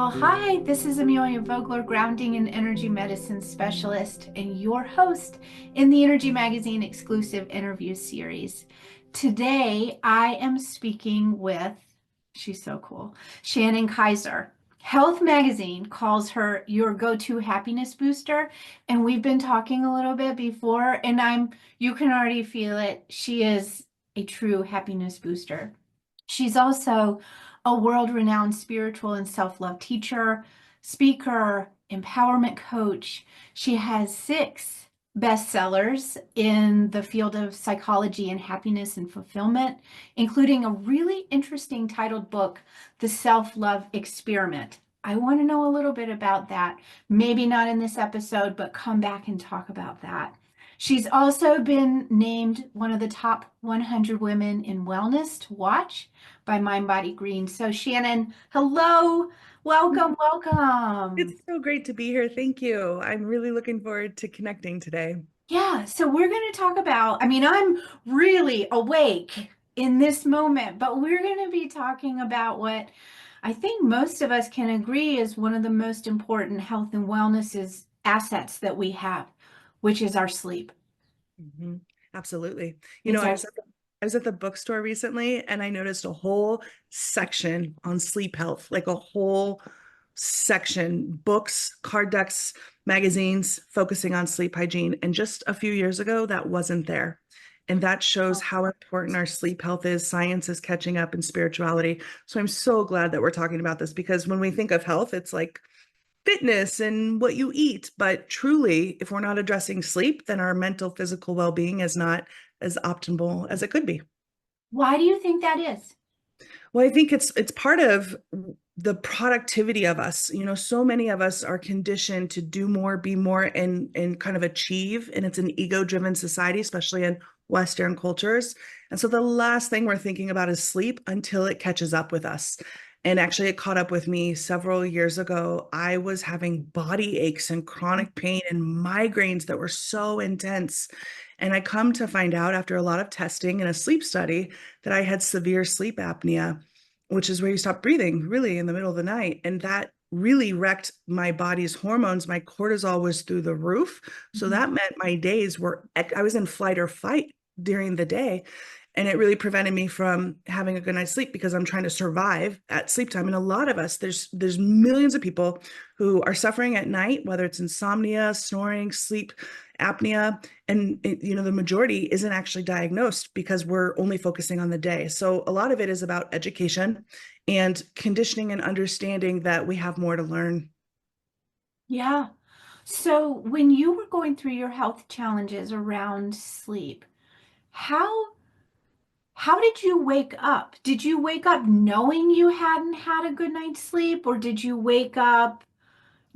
Well, hi, this is Amelia Vogler, grounding and energy medicine specialist, and your host in the Energy Magazine exclusive interview series. Today, I am speaking with, she's so cool, Shannon Kaiser. Health Magazine calls her your go-to happiness booster, and we've been talking a little bit before, and you can already feel it. She is a true happiness booster. She's also a world-renowned spiritual and self-love teacher, speaker, empowerment coach. She has 6 bestsellers in the field of psychology and happiness and fulfillment, including a really interesting titled book, The Self-Love Experiment. I want to know a little bit about that. Maybe not in this episode, but come back and talk about that. She's also been named one of the top 100 women in wellness to watch by Mind Body Green. So Shannon, hello, welcome. It's so great to be here. Thank you. I'm really looking forward to connecting today. Yeah, so we're going to talk about, I'm really awake in this moment, but we're going to be talking about what I think most of us can agree is one of the most important health and assets that we have, which is our sleep. hmm Absolutely. It's our I was at the bookstore recently and I noticed a whole section on sleep health, like a whole section, books, card decks, magazines focusing on sleep hygiene. And just a few years ago, that wasn't there. And that shows how important our sleep health is. Science is catching up in spirituality. So I'm so glad that we're talking about this because when we think of health, it's like fitness and what you eat. But truly, if we're not addressing sleep, then our mental, physical well being is not as optimal as it could be. Why do you think that is? Well, I think it's part of the productivity of us. So many of us are conditioned to do more, be more, and kind of achieve. And it's an ego-driven society, especially in Western cultures. And so the last thing we're thinking about is sleep until it catches up with us. And actually, it caught up with me several years ago. I was having body aches and chronic pain and migraines that were so intense. And I come to find out after a lot of testing and a sleep study that I had severe sleep apnea, which is where you stop breathing really in the middle of the night. And that really wrecked my body's hormones. My cortisol was through the roof. So Mhm. that meant my days I was in flight or fight during the day. And it really prevented me from having a good night's sleep because I'm trying to survive at sleep time. And a lot of us, there's millions of people who are suffering at night, whether it's insomnia, snoring, sleep apnea, and the majority isn't actually diagnosed because we're only focusing on the day. So a lot of it is about education and conditioning and understanding that we have more to learn. Yeah. So when you were going through your health challenges around sleep, how how did you wake up? Did you wake up knowing you hadn't had a good night's sleep, or did you wake up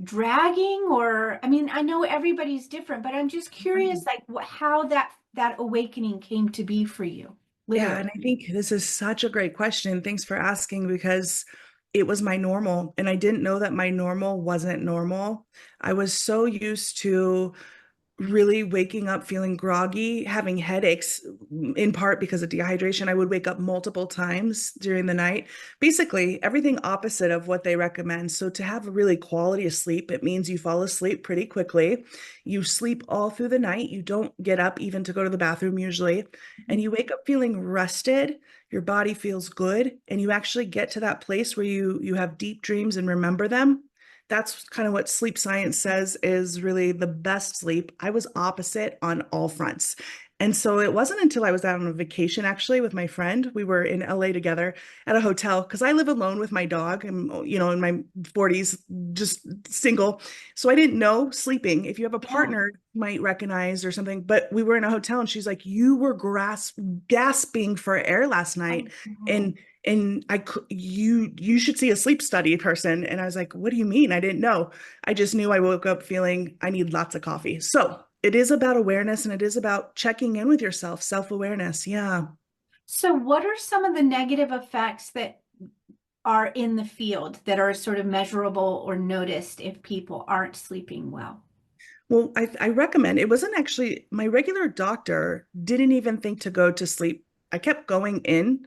dragging? Or I know everybody's different, but I'm just curious, like how that awakening came to be for you, Yeah, literally. and I think this is such a great question. Thanks for asking because it was my normal, and I didn't know that my normal wasn't normal. I was so used to really waking up feeling groggy, having headaches, in part because of dehydration. I would wake up multiple times during the night. Basically, everything opposite of what they recommend. So, to have a really quality of sleep, it means you fall asleep pretty quickly. You sleep all through the night. You don't get up even to go to the bathroom usually. And you wake up feeling rested. Your body feels good. And you actually get to that place where you have deep dreams and remember them. That's kind of what sleep science says is really the best sleep. I was opposite on all fronts. And so it wasn't until I was out on a vacation actually with my friend. We were in LA together at a hotel because I live alone with my dog. I'm, in my 40s, just single. So I didn't know sleeping. If you have a Yeah. partner, you might recognize or something. But we were in a hotel and she's like, you were gasping for air last Oh, night. wow. And you should see a sleep study person. And I was like, what do you mean? I didn't know. I just knew I woke up feeling I need lots of coffee. So it is about awareness and it is about checking in with yourself, self-awareness. Yeah. So what are some of the negative effects that are in the field that are sort of measurable or noticed if people aren't sleeping well? Well, I recommend it wasn't actually my regular doctor didn't even think to go to sleep. I kept going in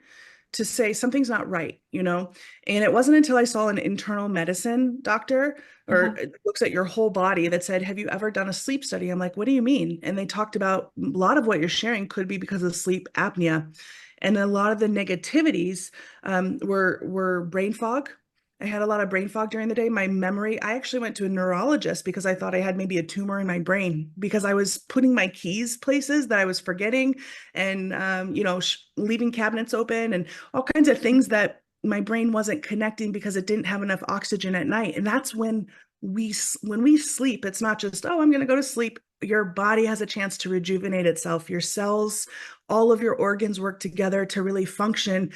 to say something's not right, And it wasn't until I saw an internal medicine doctor or Uh-huh. it looks at your whole body that said, have you ever done a sleep study? I'm like, what do you mean? And they talked about a lot of what you're sharing could be because of sleep apnea. And a lot of the negativities were brain fog. I had a lot of brain fog during the day. My memory, I actually went to a neurologist because I thought I had maybe a tumor in my brain because I was putting my keys places that I was forgetting and, leaving cabinets open and all kinds of things that my brain wasn't connecting because it didn't have enough oxygen at night. And that's when we sleep, it's not just, oh, I'm going to go to sleep. Your body has a chance to rejuvenate itself. Your cells, all of your organs work together to really function.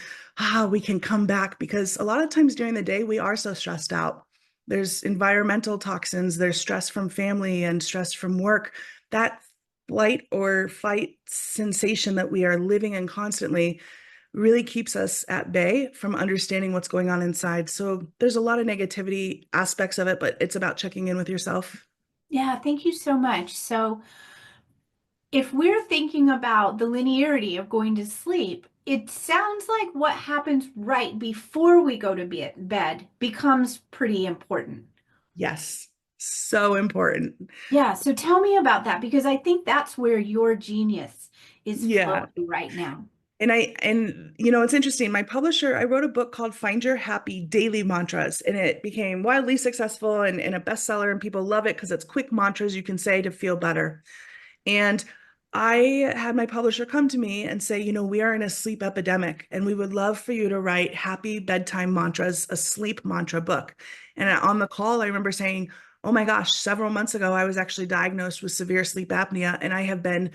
We can come back because a lot of times during the day, we are so stressed out. There's environmental toxins, there's stress from family and stress from work. That flight or fight sensation that we are living in constantly really keeps us at bay from understanding what's going on inside. So there's a lot of negativity aspects of it, but it's about checking in with yourself. Yeah, thank you so much. So, if we're thinking about the linearity of going to sleep, it sounds like what happens right before we go to bed becomes pretty important. Yes, so important. Yeah, so tell me about that because I think that's where your genius is Yeah. flowing right now. And it's interesting. My publisher, I wrote a book called Find Your Happy Daily Mantras, and it became wildly successful and a bestseller, and people love it because it's quick mantras you can say to feel better. And I had my publisher come to me and say, we are in a sleep epidemic, and we would love for you to write happy bedtime mantras, a sleep mantra book. And on the call, I remember saying, oh my gosh, several months ago, I was actually diagnosed with severe sleep apnea, and I have been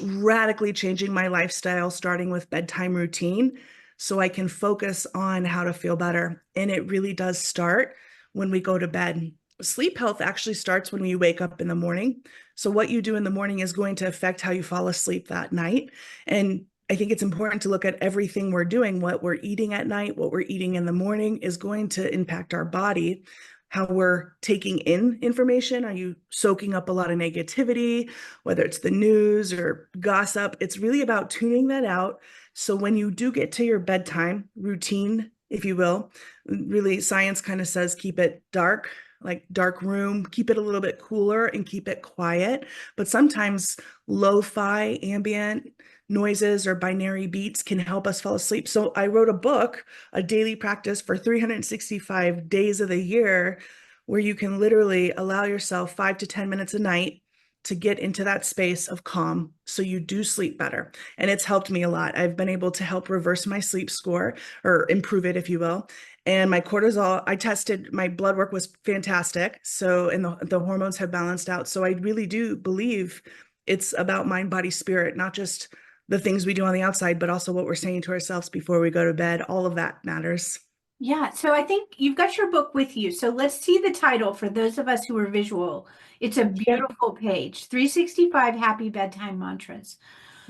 radically changing my lifestyle, starting with bedtime routine, so I can focus on how to feel better. And it really does start when we go to bed. Sleep health actually starts when we wake up in the morning. So what you do in the morning is going to affect how you fall asleep that night. And I think it's important to look at everything we're doing. What we're eating at night, what we're eating in the morning is going to impact our body, how we're taking in information. Are you soaking up a lot of negativity, whether it's the news or gossip? It's really about tuning that out. So when you do get to your bedtime routine, if you will, really science kind of says keep it dark, like dark room, keep it a little bit cooler and keep it quiet. But sometimes lo-fi ambient noises or binary beats can help us fall asleep. So I wrote a book, a daily practice for 365 days of the year, where you can literally allow yourself 5 to 10 minutes a night to get into that space of calm so you do sleep better. And it's helped me a lot. I've been able to help reverse my sleep score or improve it, if you will. And my cortisol, I tested, my blood work was fantastic. So, and the hormones have balanced out. So I really do believe it's about mind, body, spirit, not just the things we do on the outside, but also what we're saying to ourselves before we go to bed. All of that matters. Yeah, so I think you've got your book with you. So let's see the title for those of us who are visual. It's a Yeah. beautiful page, 365 Happy Bedtime Mantras.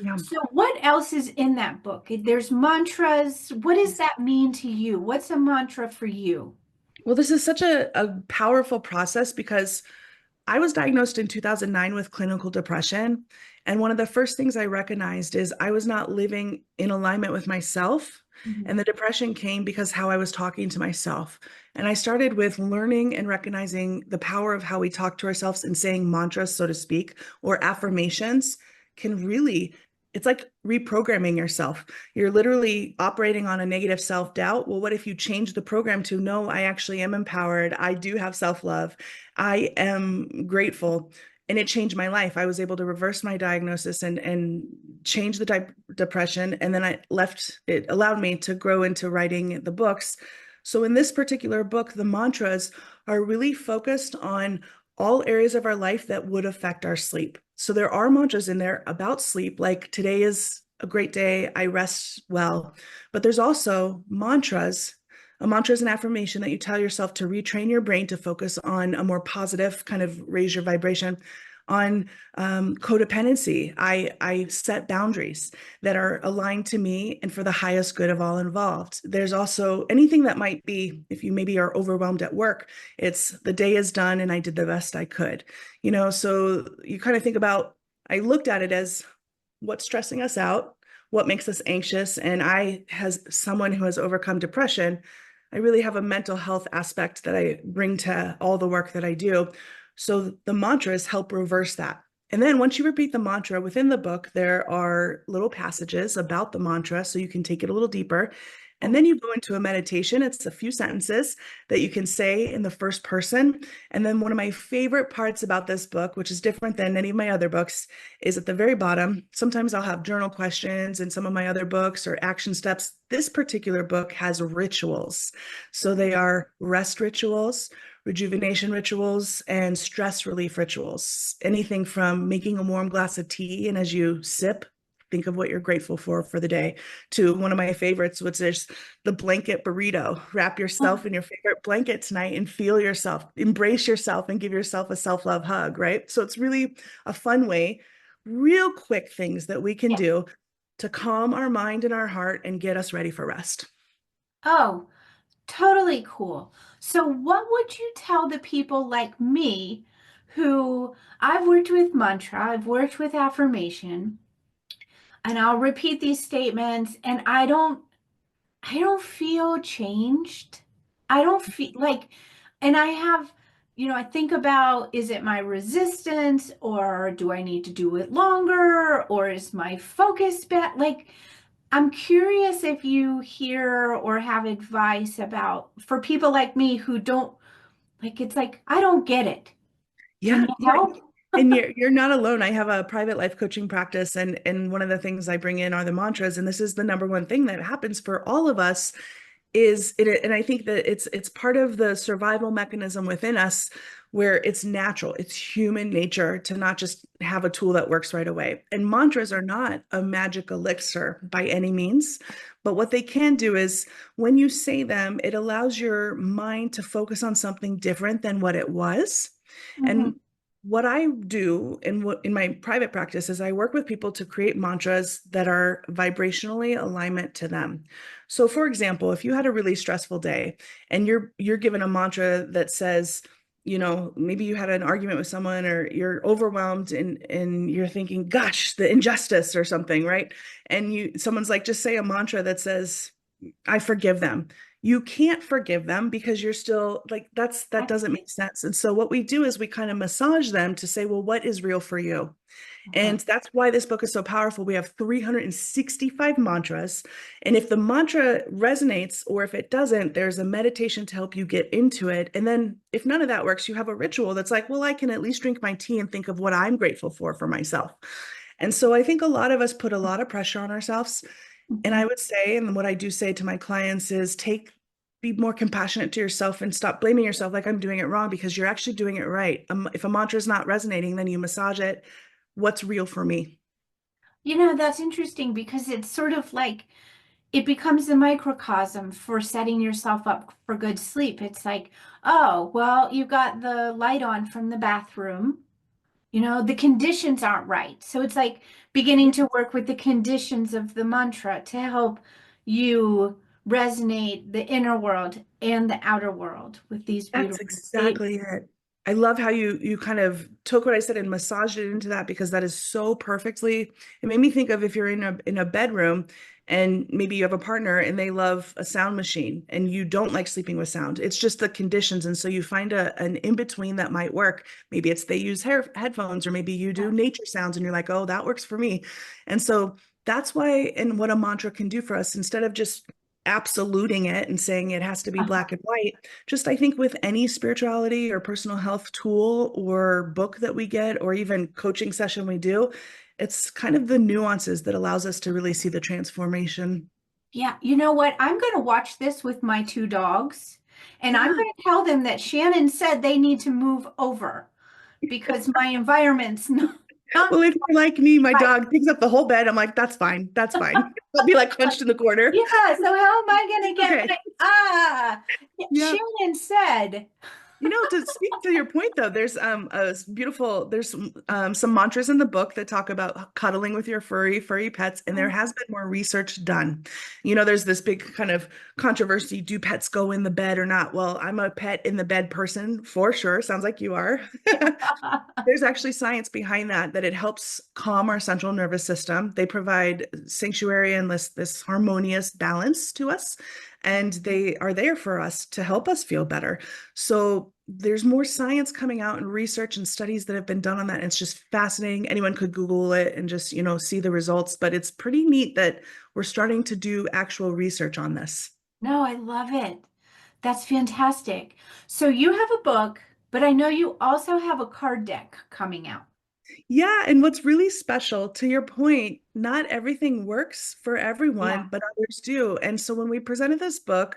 Yeah. So what else is in that book? There's mantras. What does that mean to you? What's a mantra for you? Well, this is such a powerful process because I was diagnosed in 2009 with clinical depression. And one of the first things I recognized is I was not living in alignment with myself. Mhm. And the depression came because how I was talking to myself. And I started with learning and recognizing the power of how we talk to ourselves and saying mantras, so to speak, or affirmations can really, it's like reprogramming yourself. You're literally operating on a negative self-doubt. Well, what if you change the program to, no, I actually am empowered. I do have self-love. I am grateful. And it changed my life. I was able to reverse my diagnosis and change the depression. And then it allowed me to grow into writing the books. So in this particular book, the mantras are really focused on all areas of our life that would affect our sleep. So there are mantras in there about sleep, like today is a great day, I rest well. But there's also mantras. A mantra is an affirmation that you tell yourself to retrain your brain to focus on a more positive, kind of raise your vibration. On codependency, I set boundaries that are aligned to me and for the highest good of all involved. There's also anything that might be, if you maybe are overwhelmed at work, it's the day is done and I did the best I could. So you kind of think about, I looked at it as what's stressing us out, what makes us anxious. And I, as someone who has overcome depression, I really have a mental health aspect that I bring to all the work that I do. So the mantras help reverse that. And then once you repeat the mantra within the book, there are little passages about the mantra so you can take it a little deeper. And then you go into a meditation. It's a few sentences that you can say in the first person. And then one of my favorite parts about this book, which is different than any of my other books, is at the very bottom. Sometimes I'll have journal questions in some of my other books or action steps. This particular book has rituals. So they are rest rituals, rejuvenation rituals, and stress relief rituals. Anything from making a warm glass of tea, and as you sip, think of what you're grateful for the day, to one of my favorites, which is the blanket burrito. Wrap yourself in your favorite blanket tonight and feel yourself, embrace yourself, and give yourself a self-love hug, right? So it's really a fun way, real quick things that we can do to calm our mind and our heart and get us ready for rest. Oh, totally cool. So what would you tell the people like me who I've worked with mantra, I've worked with affirmation, and I'll repeat these statements and I don't feel changed. I don't feel like, and I have, I think about, is it my resistance or do I need to do it longer or is my focus bad? Like, I'm curious if you hear or have advice about for people like me who don't like, it's like, I don't get it. Can Yeah, you yeah. help? And you're not alone. I have a private life coaching practice, and one of the things I bring in are the mantras, and this is the number one thing that happens for all of us is it, and I think that it's part of the survival mechanism within us where it's natural, it's human nature to not just have a tool that works right away. And mantras are not a magic elixir by any means, but what they can do is when you say them, it allows your mind to focus on something different than what it was. Mhm. And what I do in my private practice is I work with people to create mantras that are vibrationally alignment to them. So for example, if you had a really stressful day and you're given a mantra that says, maybe you had an argument with someone or you're overwhelmed and you're thinking, gosh, the injustice or something, right? And someone's like, just say a mantra that says, I forgive them. You can't forgive them because you're still like, that doesn't make sense. And so what we do is we kind of massage them to say, well, what is real for you? And that's why this book is so powerful. We have 365 mantras. And if the mantra resonates or if it doesn't, there's a meditation to help you get into it. And then if none of that works, you have a ritual that's like, well, I can at least drink my tea and think of what I'm grateful for myself. And so I think a lot of us put a lot of pressure on ourselves. And I would say, and what I do say to my clients is be more compassionate to yourself and stop blaming yourself like I'm doing it wrong because you're actually doing it right. If a mantra is not resonating, then you massage it. What's real for me? That's interesting because it's sort of like it becomes a microcosm for setting yourself up for good sleep. It's like, oh, well, you got the light on from the bathroom. The conditions aren't right. So it's like beginning Yeah, to work with the conditions of the mantra to help you resonate the inner world and the outer world with these that's beautiful statements. exactly it. I love how you kind of took what I said and massaged it into that because that is so perfectly. It made me think of if you're in a bedroom and maybe you have a partner and they love a sound machine and you don't like sleeping with sound. It's just the conditions. And so you find an in-between that might work. Maybe it's they use headphones or maybe you do nature sounds and you're like, oh, that works for me. And so that's why, and what a mantra can do for us, instead of just absoluting it and saying it has to be black and white, just I think with any spirituality or personal health tool or book that we get or even coaching session we do, it's kind of the nuances that allows us to really see the transformation. Yeah, you know what? I'm going to watch this with my two dogs, and I'm Yeah. going to tell them that Shannon said they need to move over because my environment's not Well, if you're like me, my right. dog picks up the whole bed. I'm like, that's fine. That's fine. I'll be like hunched in the corner. Yeah, so how am I going to get Okay. my Yeah. Shannon said. To speak to your point though, there's some mantras in the book that talk about cuddling with your furry pets, and there has been more research done. There's this big kind of controversy, do pets go in the bed or not? Well, I'm a pet in the bed person for sure. Sounds like you are. There's actually science behind that it helps calm our central nervous system. They provide sanctuary and this harmonious balance to us, and they are there for us to help us feel better. So there's more science coming out and research and studies that have been done on that. And it's just fascinating. Anyone could Google it and just, see the results, but it's pretty neat that we're starting to do actual research on this. No, I love it. That's fantastic. So you have a book, but I know you also have a card deck coming out. Yeah, and what's really special, to your point, not everything works for Yeah. everyone, but others do. And so when we presented this book,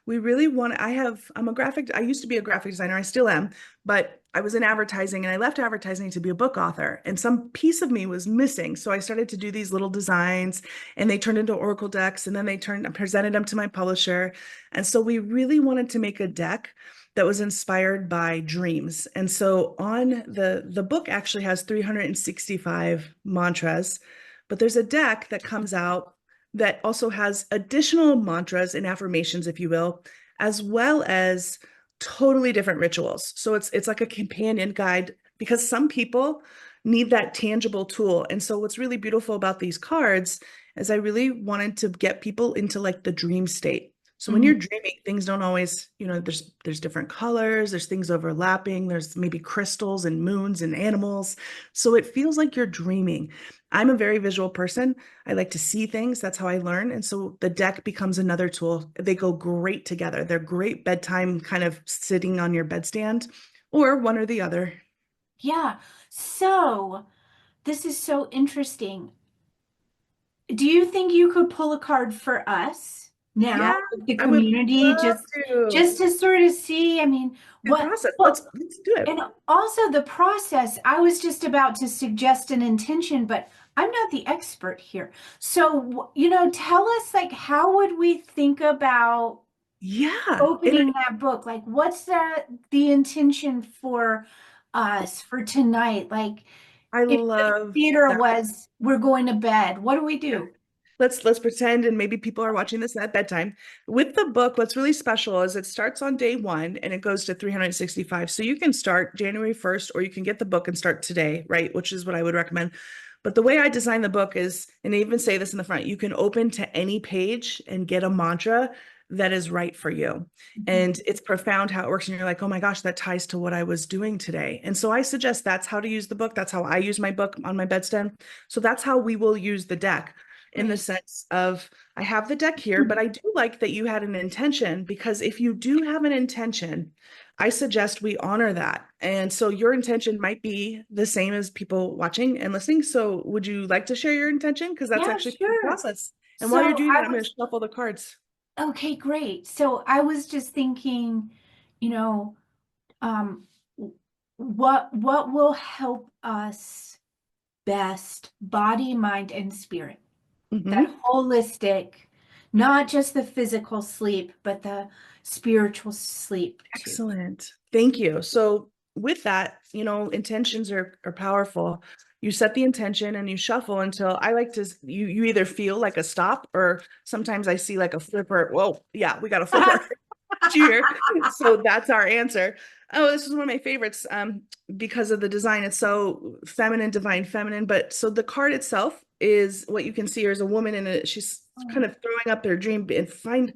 we really want, I used to be a graphic designer, I still am, but I was in advertising and I left advertising to be a book author, and some piece of me was missing. So I started to do these little designs, and they turned into Oracle decks, and then I presented them to my publisher. And so we really wanted to make a deck that was inspired by dreams. And so on the book actually has 365 mantras, but there's a deck that comes out that also has additional mantras and affirmations, if you will, as well as totally different rituals. So it's like a companion guide, because some people need that tangible tool. And so what's really beautiful about these cards is I really wanted to get people into like the dream state. So when Mhm. you're dreaming, things don't always, there's different colors, there's things overlapping, there's maybe crystals and moons and animals. So it feels like you're dreaming. I'm a very visual person. I like to see things. That's how I learn. And so the deck becomes another tool. They go great together. They're great bedtime, kind of sitting on your bedstand, or one or the other. Yeah. So this is so interesting. Do you think you could pull a card for us now, Yeah, with the I would community, love just to. just to sort of see? I mean, And what, process. Let's well, let's do it. and also the process. I was just about to suggest an intention, but I'm not the expert here. So, tell us, like, how would we think about Yeah. And opening that book? Like, what's the intention for us for tonight? Like, I if the love theater that. was, we're going to bed, what do we do? Let's pretend, and maybe people are watching this at bedtime. With the book, what's really special is it starts on day 1 and it goes to 365. So you can start January 1st, or you can get the book and start today, right? Which is what I would recommend. But the way I design the book is, and I even say this in the front, you can open to any page and get a mantra that is right for you. Mhm. And it's profound how it works. And you're like, oh my gosh, that ties to what I was doing today. And so I suggest that's how to use the book. That's how I use my book on my bedstand. So that's how we will use the deck, in the Great. sense of, I have the deck here, but I do like that you had an intention, because if you do have an intention, I suggest we honor that. And so your intention might be the same as people watching and listening. So would you like to share your intention? Because that's Yeah, actually the sure. process. And while you're So doing I that, I'm going was, to shuffle the cards. okay, great. So I was just thinking, you know, um, what will help us best, body, mind, and spirit? That Hmm. holistic, not just the physical sleep, but the spiritual sleep too. Excellent. Thank you. So with that, intentions are powerful. You set the intention and you shuffle until, I like to, you either feel like a stop, or sometimes I see like a flipper. Whoa, yeah, we got a flipper here. So that's our answer. Oh, this is one of my favorites, because of the design. It's so feminine, divine feminine. But so the card itself is, what you can see here is a woman, and she's kind of throwing up their dream, and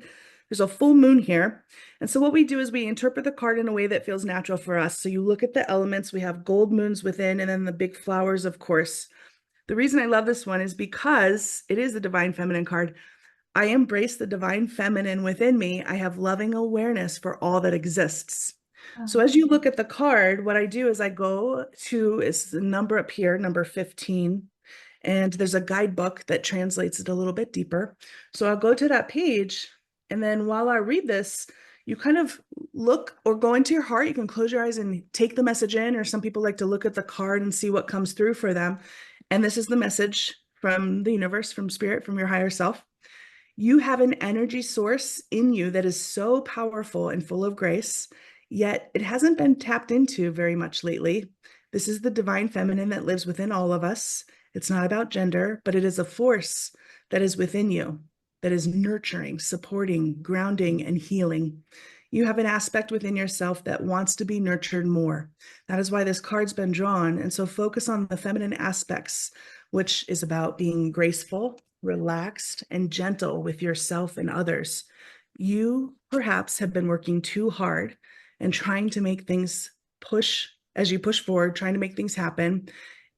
there's a full moon here. And so what we do is we interpret the card in a way that feels natural for us. So you look at the elements, we have gold moons within, and then the big flowers, of course. The reason I love this one is because it is the divine feminine card. I embrace the divine feminine within me. I have loving awareness for all that exists. So Oh, as you look at the card, what I do is I go to, is the number up here, number 15, and there's a guidebook that translates it a little bit deeper. So I'll go to that page, and then while I read this, you kind of look or go into your heart. You can close your eyes and take the message in, or some people like to look at the card and see what comes through for them. And this is the message from the universe, from spirit, from your higher self. You have an energy source in you that is so powerful and full of grace, yet it hasn't been tapped into very much lately. This is the divine feminine that lives within all of us. It's not about gender, but it is a force that is within you, that is nurturing, supporting, grounding, and healing. You have an aspect within yourself that wants to be nurtured more. That is why this card's been drawn. And so focus on the feminine aspects, which is about being graceful, relaxed, and gentle with yourself and others. You perhaps have been working too hard and trying to make things push as you push forward, trying to make things happen.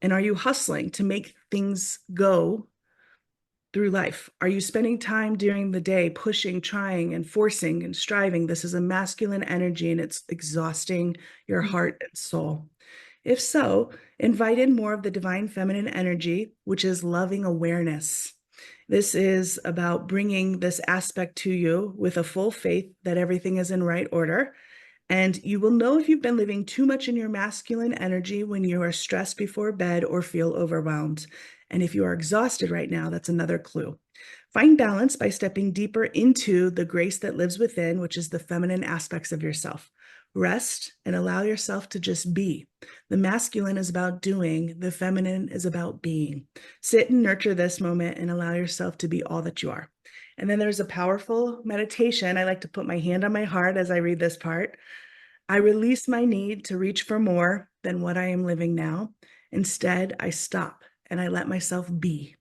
And are you hustling to make things go through life? Are you spending time during the day pushing, trying, and forcing and striving? This is a masculine energy and it's exhausting your heart and soul. If so, invite in more of the divine feminine energy, which is loving awareness. This is about bringing this aspect to you with a full faith that everything is in right order. And you will know if you've been living too much in your masculine energy when you are stressed before bed or feel overwhelmed. And if you are exhausted right now, that's another clue. Find balance by stepping deeper into the grace that lives within, which is the feminine aspects of yourself. Rest and allow yourself to just be. The masculine is about doing, the feminine is about being. Sit and nurture this moment and allow yourself to be all that you are. And then there's a powerful meditation. I like to put my hand on my heart as I read this part. I release my need to reach for more than what I am living now. Instead, I stop and I let myself be.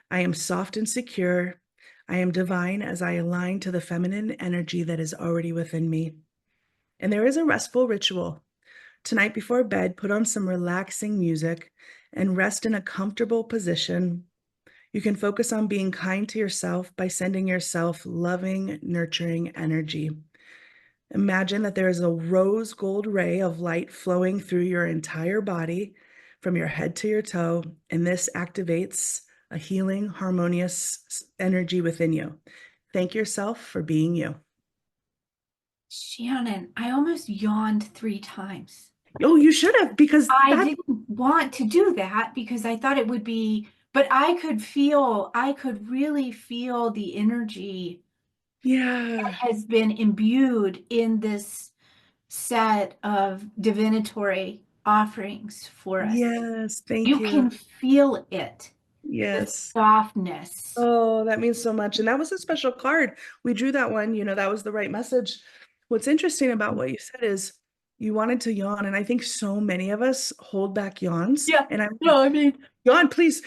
I am soft and secure. I am divine as I align to the feminine energy that is already within me. And there is a restful ritual. Tonight before bed, put on some relaxing music and rest in a comfortable position. You can focus on being kind to yourself by sending yourself loving, nurturing energy. Imagine that there is a rose gold ray of light flowing through your entire body from your head to your toe, and this activates a healing, harmonious energy within you. Thank yourself for being you. Shannon, I almost yawned 3 times. Oh, you should have, because I that, didn't want to do that because I thought it would be, but I could really feel the energy that yeah, has been imbued in this set of divinatory offerings for us. yes, thank You you. can feel it, the Yes. softness. Oh, that means so much. And that was a special card. We drew that one, that was the right message. What's interesting about what you said is you wanted to yawn. And I think so many of us hold back yawns. Yeah. And I'm like, No, I mean, yawn, please.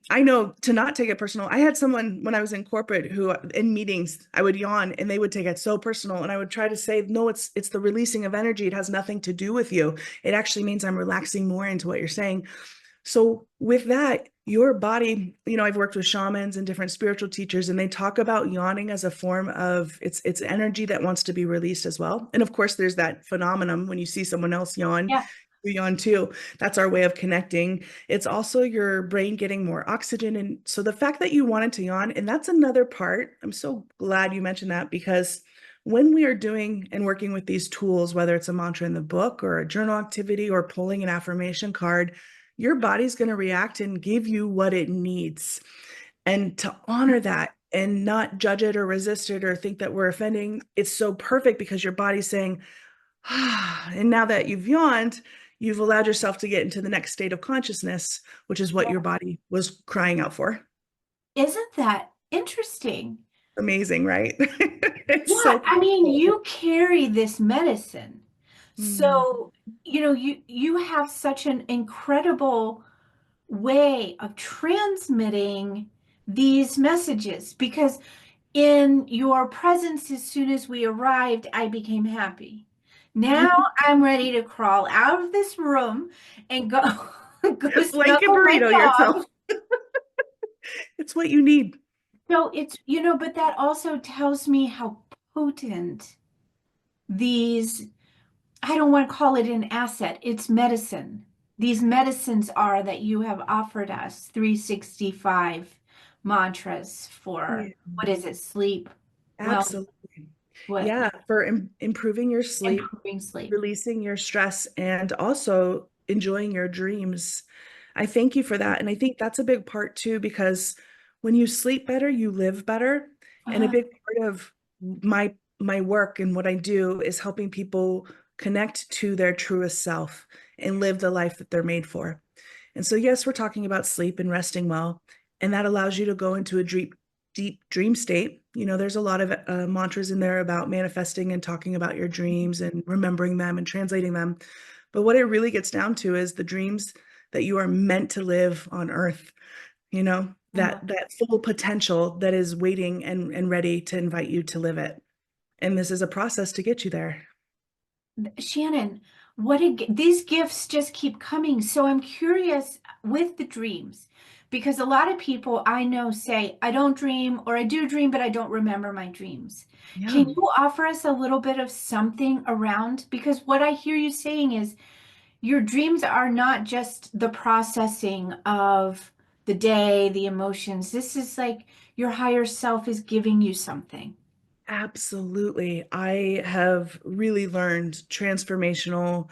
I know to not take it personal. I had someone when I was in corporate who in meetings, I would yawn and they would take it so personal. And I would try to say, no, it's the releasing of energy. It has nothing to do with you. It actually means I'm relaxing more into what you're saying. So with that, your body, I've worked with shamans and different spiritual teachers, and they talk about yawning as a form of it's energy that wants to be released as well. And of course, there's that phenomenon when you see someone else yawn, yeah. you yawn too. That's our way of connecting. It's also your brain getting more oxygen. And so the fact that you wanted to yawn, and that's another part, I'm so glad you mentioned that, because when we are doing and working with these tools, whether it's a mantra in the book or a journal activity or pulling an affirmation card, your body's going to react and give you what it needs. And to honor that and not judge it or resist it or think that we're offending, it's so perfect because your body's saying, and now that you've yawned, you've allowed yourself to get into the next state of consciousness, which is what your body was crying out for. Isn't that interesting? Amazing, right? It's Yeah, so I mean, cool. you carry this medicine. Mm. So, you have such an incredible way of transmitting these messages because in your presence, as soon as we arrived, I became happy. Now I'm ready to crawl out of this room and go go Blanket snuggle my burrito yourself. dog. It's what you need. So it's, but that also tells me how potent these, I don't want to call it an asset, it's medicine. These medicines are that you have offered us 365 mantras for, Yeah, what is it, sleep, well, absolutely. what, Yeah, for improving your sleep, improving sleep. releasing your stress, and also enjoying your dreams. I thank you for that. And I think that's a big part too, because when you sleep better, you live better. And a Uh, big part of my work and what I do is helping people connect to their truest self, and live the life that they're made for. And so, yes, we're talking about sleep and resting well, and that allows you to go into a deep dream state. There's a lot of mantras in there about manifesting and talking about your dreams and remembering them and translating them. But what it really gets down to is the dreams that you are meant to live on earth, that full potential that is waiting and ready to invite you to live it. And this is a process to get you there. Shannon, these gifts just keep coming. So I'm curious with the dreams, because a lot of people I know say, I don't dream, or I do dream, but I don't remember my dreams. Yeah. Can you offer us a little bit of something around? Because what I hear you saying is your dreams are not just the processing of the day, the emotions. This is like your higher self is giving you something. Absolutely. I have really learned transformational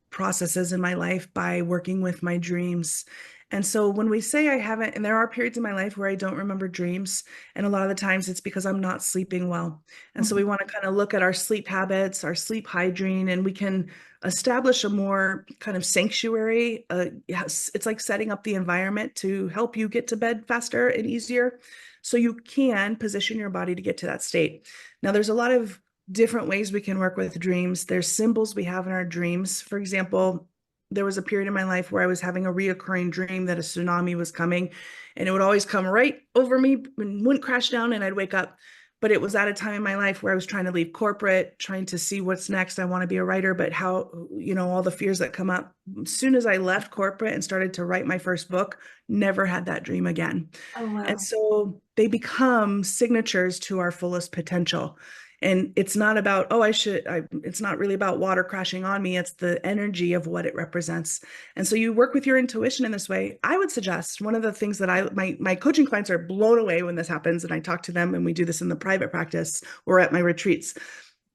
processes in my life by working with my dreams. And so when we say I haven't, and there are periods in my life where I don't remember dreams, and a lot of the times it's because I'm not sleeping well. And so we want to kind of look at our sleep habits, our sleep hygiene, and we can establish a more kind of sanctuary. Yes, it's like setting up the environment to help you get to bed faster and easier, so you can position your body to get to that state. Now, there's a lot of different ways we can work with dreams. There's symbols we have in our dreams. For example, there was a period in my life where I was having a reoccurring dream that a tsunami was coming, and it would always come right over me and wouldn't crash down, and I'd wake up. But it was at a time in my life where I was trying to leave corporate, trying to see what's next. I want to be a writer, but how, all the fears that come up. As soon as I left corporate and started to write my first book, never had that dream again. Oh, And wow. so they become signatures to our fullest potential. And it's not about, it's not really about water crashing on me. It's the energy of what it represents. And so you work with your intuition in this way. I would suggest one of the things that my coaching clients are blown away when this happens. And I talk to them, and we do this in the private practice or at my retreats.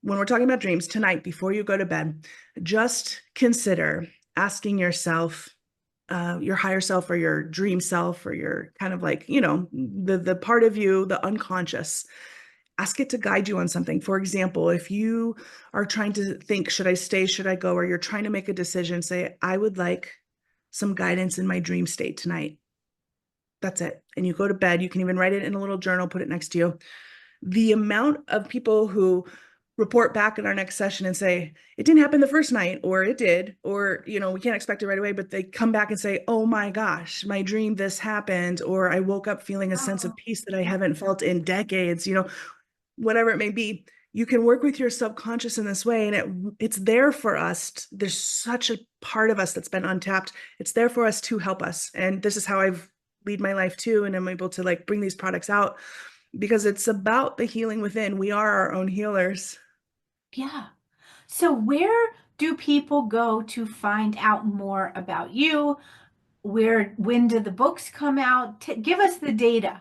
When we're talking about dreams tonight, before you go to bed, just consider asking yourself, your higher self or your dream self, or your kind of like, the part of you, the unconscious, ask it to guide you on something. For example, if you are trying to think, should I stay, should I go, or you're trying to make a decision, say, I would like some guidance in my dream state tonight. That's it. And you go to bed. You can even write it in a little journal, put it next to you. The amount of people who report back in our next session and say, it didn't happen the first night, or it did, or, we can't expect it right away, but they come back and say, oh my gosh, my dream, this happened, or I woke up feeling a sense of peace that I haven't felt in decades, whatever it may be. You can work with your subconscious in this way, and it's there for us. There's such a part of us that's been untapped. It's there for us to help us. And this is how I've lead my life too. And I'm able to like bring these products out, because it's about the healing within. We are our own healers. Yeah. So where do people go to find out more about you? When do the books come out? Give us the data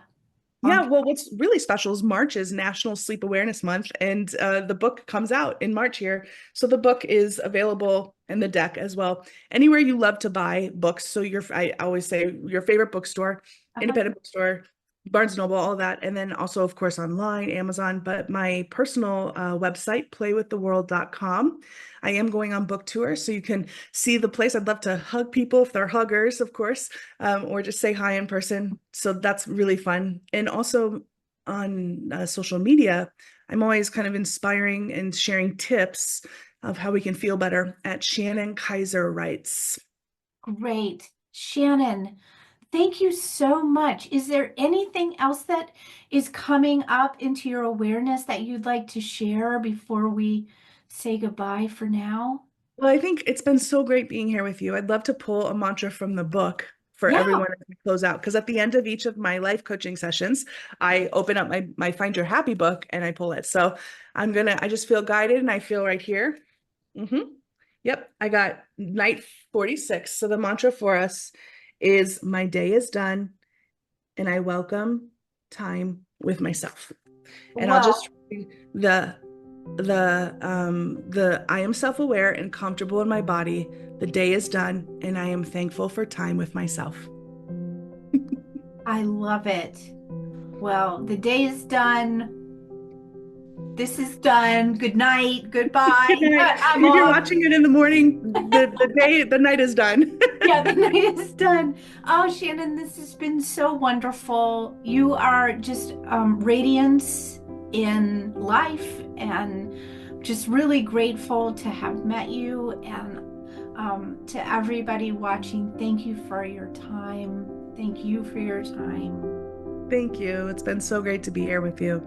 Yeah, on. well, what's really special is March is National Sleep Awareness Month, and the book comes out in March here. So the book is available, and the deck as well, anywhere you love to buy books. So I always say your favorite bookstore, independent bookstore, Barnes & Noble, all of that. And then also, of course, online, Amazon, but my personal website, playwiththeworld.com. I am going on book tour, so you can see the place. I'd love to hug people if they're huggers, of course, or just say hi in person. So that's really fun. And also on social media, I'm always kind of inspiring and sharing tips of how we can feel better at Shannon Kaiser Writes. Great. Shannon, thank you so much. Is there anything else that is coming up into your awareness that you'd like to share before we say goodbye for now? Well, I think it's been so great being here with you. I'd love to pull a mantra from the book for Yeah. everyone as we close out, because at the end of each of my life coaching sessions, I open up my Find Your Happy book and I pull it. So I just feel guided, and I feel right here. Yep, I got night 46. So the mantra for us is, my day is done and I welcome time with myself. And I'll Well, just read the I am self-aware and comfortable in my body. The day is done and I am thankful for time with myself. I love it. Well, the day is done. This is done. Good night. Goodbye. Good night. I'm If you're off. watching it in the morning, the night is done. Yeah, the night is done. Oh, Shannon, this has been so wonderful. You are just radiance in life, and just really grateful to have met you. And to everybody watching, thank you for your time. Thank you for your time. Thank you. It's been so great to be here with you.